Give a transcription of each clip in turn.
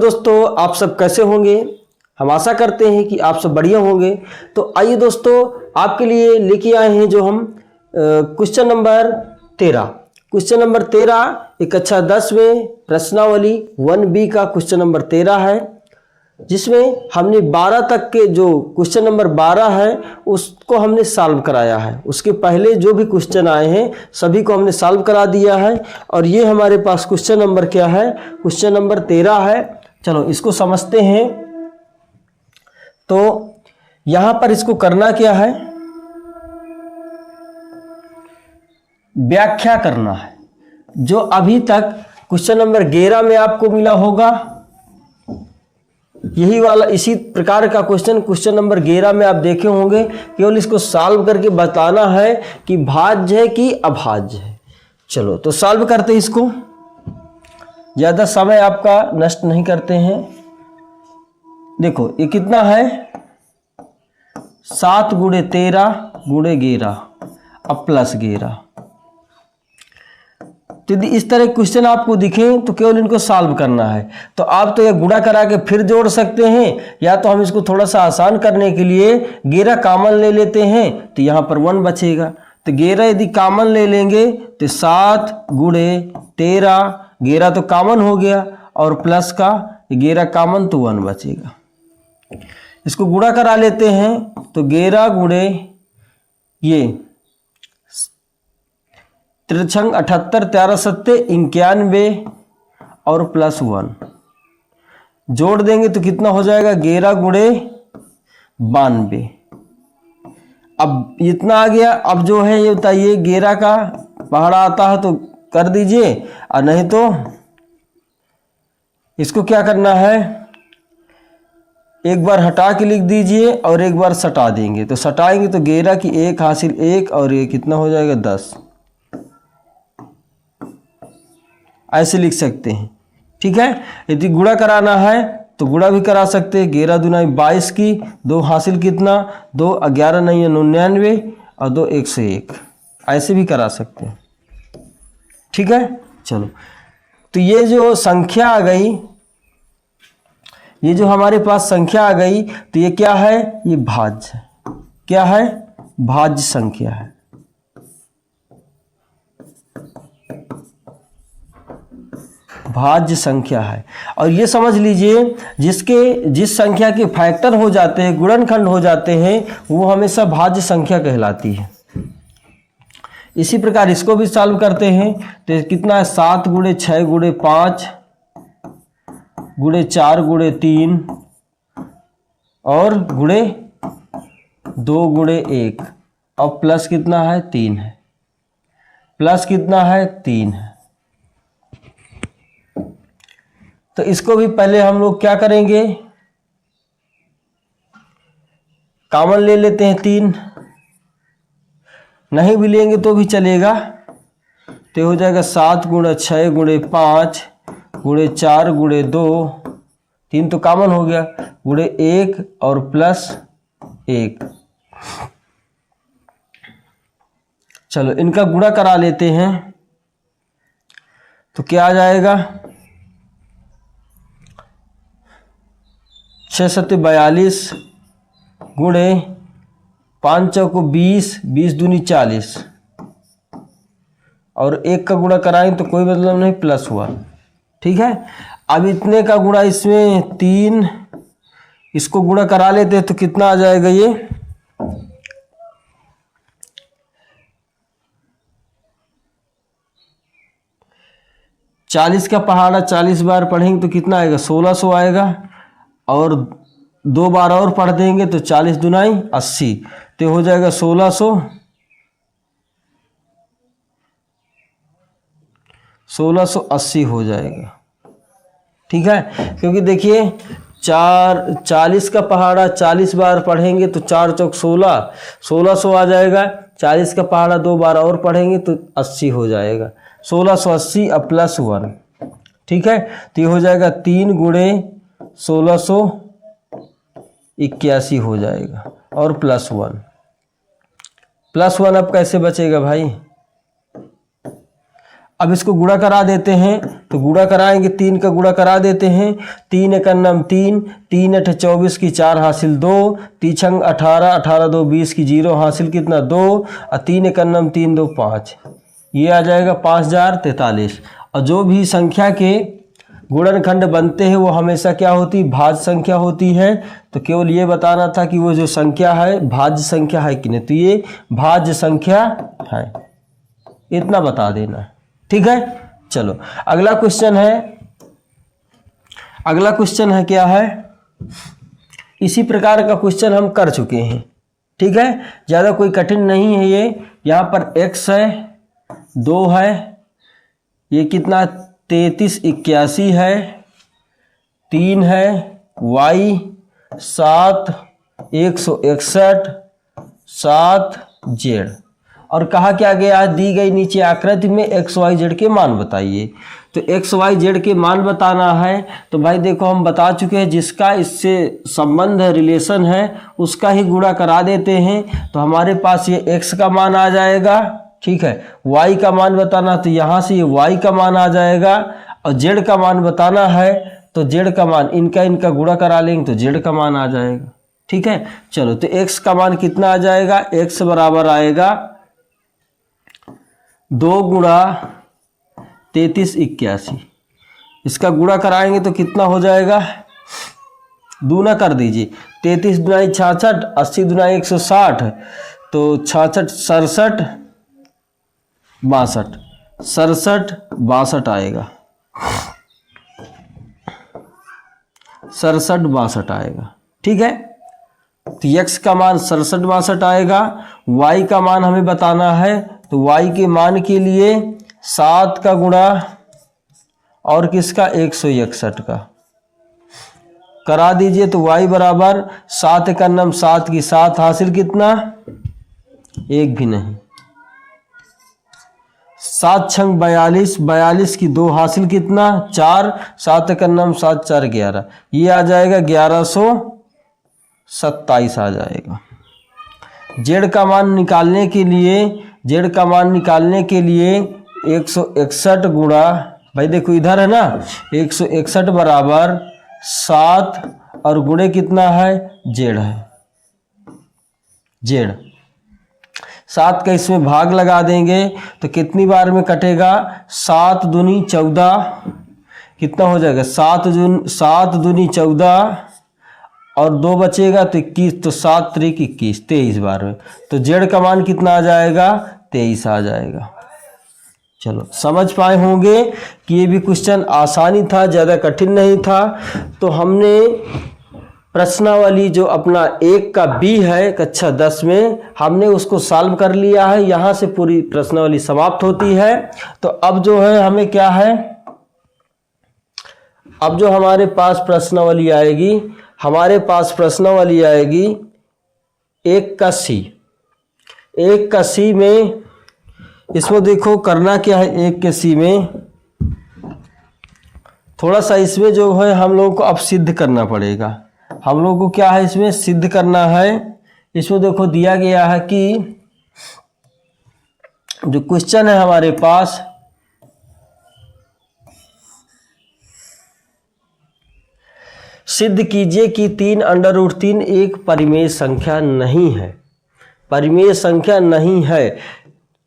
दोस्तों, आप सब कैसे होंगे। हम आशा करते हैं कि आप सब बढ़िया होंगे। तो आइए दोस्तों, आपके लिए लेके आए हैं जो हम क्वेश्चन नंबर 13 एक कक्षा 10 में प्रश्नावली 1B का क्वेश्चन नंबर 13 है, जिसमें हमने 12 तक के जो क्वेश्चन नंबर 12 है उसको हमने सॉल्व कराया है। उसके पहले जो भी क्वेश्चन आए हैं सभी को हमने सॉल्व करा दिया है। और ये हमारे पास क्वेश्चन नंबर क्या है, क्वेश्चन नंबर 13 है। चलो इसको समझते हैं। तो यहां पर इसको करना क्या है, व्याख्या करना है। जो अभी तक क्वेश्चन नंबर 11 में आपको मिला होगा, यही वाला इसी प्रकार का क्वेश्चन नंबर 11 में आप देखे होंगे। केवल इसको सॉल्व करके बताना है कि भाज्य है कि अभाज्य है। चलो तो सॉल्व करते हैं इसको, ज्यादा समय आपका नष्ट नहीं करते हैं। देखो ये कितना है, 7 × 13 × 11 अब प्लस 11। तो यदि इस तरह क्वेश्चन आपको दिखे तो केवल इनको सॉल्व करना है। तो आप तो ये गुणा करा के फिर जोड़ सकते हैं, या तो हम इसको थोड़ा सा आसान करने के लिए 11 कॉमन ले लेते हैं तो यहाँ पर 1 बचेगा। तो 11 यदि कॉमन ले लेंगे तो 7 × 13, 11 तो कॉमन हो गया और प्लस का 11 कॉमन तो 1 बचेगा। इसको गुणा करा लेते हैं तो 11 × ये 3 78 13 7 91 और प्लस 1 जोड़ देंगे तो कितना हो जाएगा, 11 × 92। अब इतना आ गया। अब जो है ये बताइए 11 का पहाड़ा आता है तो कर दीजिए, और नहीं तो इसको क्या करना है, एक बार हटा के लिख दीजिए और एक बार सटा देंगे। तो सटाएंगे तो 11 की 1 हासिल 1 और ये कितना हो जाएगा 10। ऐसे लिख सकते हैं, ठीक है। यदि गुणा कराना है तो गुणा भी करा सकते हैं। 11 दूना 22 की 2 हासिल कितना 2, 11 नहीं है 99 और 2 101, ऐसे भी करा सकते हैं, ठीक है। चलो तो ये जो संख्या आ गई, ये जो हमारे पास संख्या आ गई, तो ये क्या है, ये भाज्य। क्या है, भाज्य संख्या है। भाज्य संख्या है। और ये समझ लीजिए जिस संख्या के फैक्टर हो जाते हैं, गुणनखंड हो जाते हैं, वो हमेशा भाज्य संख्या कहलाती है। इसी प्रकार इसको भी सॉल्व करते हैं तो कितना है, 7 × 6 × 5 × 4 × 3 और × 2 × 1 और प्लस कितना है 3 है। प्लस कितना है 3 है। तो इसको भी पहले हम लोग क्या करेंगे, कॉमन ले लेते हैं 3, नहीं भी लेंगे तो भी चलेगा। तो हो जाएगा 7 × 6 × 5 × 4 × 2, 3 तो कॉमन हो गया, × 1 और प्लस 1। चलो इनका गुणा करा लेते हैं तो क्या आ जाएगा, 6 7 42 × 5 चौको 20, 20 दूनी 40 और 1 का गुणा कराएंगे तो कोई मतलब नहीं, प्लस हुआ, ठीक है। अब इतने का गुणा इसमें 3, इसको गुणा करा लेते हैं तो कितना आ जाएगा, ये 40 का पहाड़ा 40 बार पढ़ेंगे तो कितना आएगा, 1600 आएगा। और 2 बार और पढ़ देंगे तो 40 दूनाई 80, तो हो जाएगा 1680 हो जाएगा, ठीक है। क्योंकि देखिए 40 का पहाड़ा 40 बार पढ़ेंगे तो 4 चौक 16, 1600 आ जाएगा। 40 का पहाड़ा 2 बार और पढ़ेंगे तो 80 हो जाएगा, 1680 और प्लस 1, ठीक है। तो ये हो जाएगा 3 × 1681 हो जाएगा और प्लस 1। प्लस 1 अब कैसे बचेगा भाई, अब इसको गुणा करा देते हैं, तो गुणा कराएंगे, 3 का गुणा करा देते हैं। 3 एक अन्नम 3, 3 8 24 की 4 हासिल 2, 3 छंग 18, 18 2 20 की 0 हासिल कितना 2, और 3 एक अन्नम 3 2 5, ये आ जाएगा 5043। और जो भी संख्या के गुणनखंड बनते हैं वो हमेशा क्या होती है, भाज्य संख्या होती है। तो केवल ये बताना था कि वो जो संख्या है भाज्य संख्या है कि नहीं, तो ये भाज्य संख्या है, इतना बता देना है, ठीक है। चलो अगला क्वेश्चन है, अगला क्वेश्चन है क्या है, इसी प्रकार का क्वेश्चन हम कर चुके हैं, ठीक है, ज़्यादा कोई कठिन नहीं है ये। यहाँ पर x है, 2 है, ये कितना 33 81 है, 3 है, y 7 161 7 z, और कहा क्या गया, दी गई नीचे आकृति में x y z के मान बताइए। तो x y z के मान बताना है, तो भाई देखो हम बता चुके हैं जिसका इससे संबंध है, रिलेशन है, उसका ही गुणा करा देते हैं। तो हमारे पास ये x का मान आ जाएगा, ठीक है, y का मान बताना, तो यहाँ से ये y का मान आ जाएगा, और z का मान बताना है तो z का मान इनका गुणा करा लेंगे तो z का मान आ जाएगा, ठीक है। चलो तो x का मान कितना आ जाएगा, x बराबर आएगा 2 गुणा 33 81, इसका गुणा कराएंगे तो कितना हो जाएगा, दूना कर दीजिए, 33 दुनाई 66, 80 दुनाई 160, तो 66 67 62, 67 62 आएगा, 67 62 आएगा, ठीक है। तो x का मान 67 62 आएगा, y का मान हमें बताना है, तो y के मान के लिए 7 का गुणा और किसका 161 का करा दीजिए, तो y बराबर 7 एक अन्नम 7 की 7 हासिल कितना, एक भी नहीं, 7 छंग 42, 42 की 2 हासिल कितना 4, 7 एक अन्नम 7 4 11, ये आ जाएगा 1127 आ जाएगा। जेड का मान निकालने के लिए, जेड का मान निकालने के लिए 161 गुणा, भाई देखो इधर है ना, 161 बराबर 7 और गुणे कितना है, जेड है, जेड 7 का इसमें भाग लगा देंगे तो कितनी बार में कटेगा, 7 दूनी 14, कितना हो जाएगा 7 दूनी 14 और 2 बचेगा तो 21, तो 7 त्रिक 21, 23 बार में, तो जेड का मान कितना आ जाएगा, 23 आ जाएगा। चलो समझ पाए होंगे कि ये भी क्वेश्चन आसानी था, ज़्यादा कठिन नहीं था। तो हमने प्रश्नावली जो अपना 1 का बी है कक्षा 10 में, हमने उसको सॉल्व कर लिया है, यहाँ से पूरी प्रश्नावली समाप्त होती है। तो अब जो है हमें क्या है, अब जो हमारे पास प्रश्नावली आएगी, हमारे पास प्रश्नावली आएगी 1 का सी। 1 का सी में इसमें देखो करना क्या है, 1 के सी में थोड़ा सा इसमें जो है हम लोगों को अब सिद्ध करना पड़ेगा। हम लोगों को क्या है इसमें सिद्ध करना है। इसमें देखो दिया गया है कि जो क्वेश्चन है हमारे पास, सिद्ध कीजिए कि 3√3 एक परिमेय संख्या नहीं है। परिमेय संख्या नहीं है,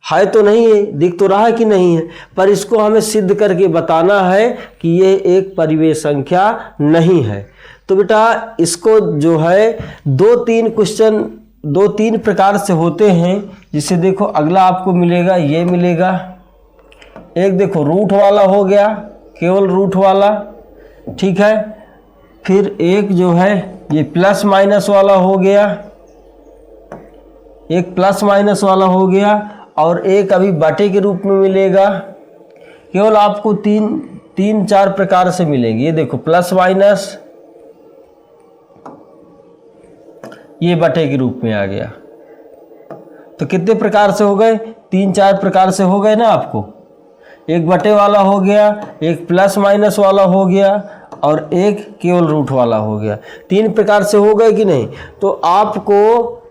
है तो नहीं है, दिख तो रहा है कि नहीं है, पर इसको हमें सिद्ध करके बताना है कि ये एक परिमेय संख्या नहीं है। तो बेटा इसको जो है 2-3 क्वेश्चन 2-3 प्रकार से होते हैं। जिसे देखो अगला आपको मिलेगा, ये मिलेगा, एक देखो रूट वाला हो गया, केवल रूट वाला, ठीक है। फिर एक जो है ये प्लस माइनस वाला हो गया, एक प्लस माइनस वाला हो गया, और एक अभी बटे के रूप में मिलेगा। केवल आपको 3-4 प्रकार से मिलेंगे। ये देखो प्लस माइनस, ये बटे के रूप में आ गया। तो कितने प्रकार से हो गए, 3-4 प्रकार से हो गए ना आपको। एक बटे वाला हो गया, एक प्लस माइनस वाला हो गया, और एक केवल रूट वाला हो गया। 3 प्रकार से हो गए कि नहीं। तो आपको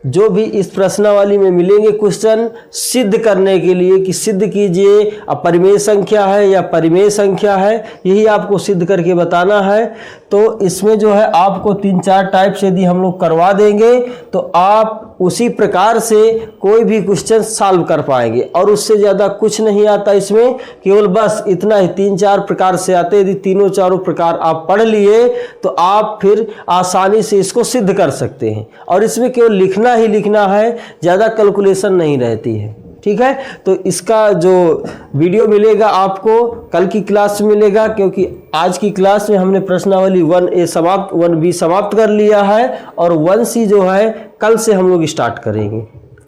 जो भी इस प्रश्नावली में मिलेंगे क्वेश्चन सिद्ध करने के लिए कि सिद्ध कीजिए अपरिमेय संख्या है या परिमेय संख्या है, यही आपको सिद्ध करके बताना है। तो इसमें जो है आपको 3-4 टाइप से यदि हम लोग करवा देंगे तो आप उसी प्रकार से कोई भी क्वेश्चन सॉल्व कर पाएंगे, और उससे ज़्यादा कुछ नहीं आता इसमें, केवल बस इतना ही 3-4 प्रकार से आते। यदि तीनों चारों प्रकार आप पढ़ लिए तो आप फिर आसानी से इसको सिद्ध कर सकते हैं, और इसमें केवल लिखना ही लिखना है, ज़्यादा कैलकुलेशन नहीं रहती है। ठीक है, तो इसका जो वीडियो मिलेगा आपको कल की क्लास में मिलेगा, क्योंकि आज की क्लास में हमने प्रश्नावली 1A समाप्त 1B समाप्त कर लिया है, और 1C जो है कल से हम लोग स्टार्ट करेंगे।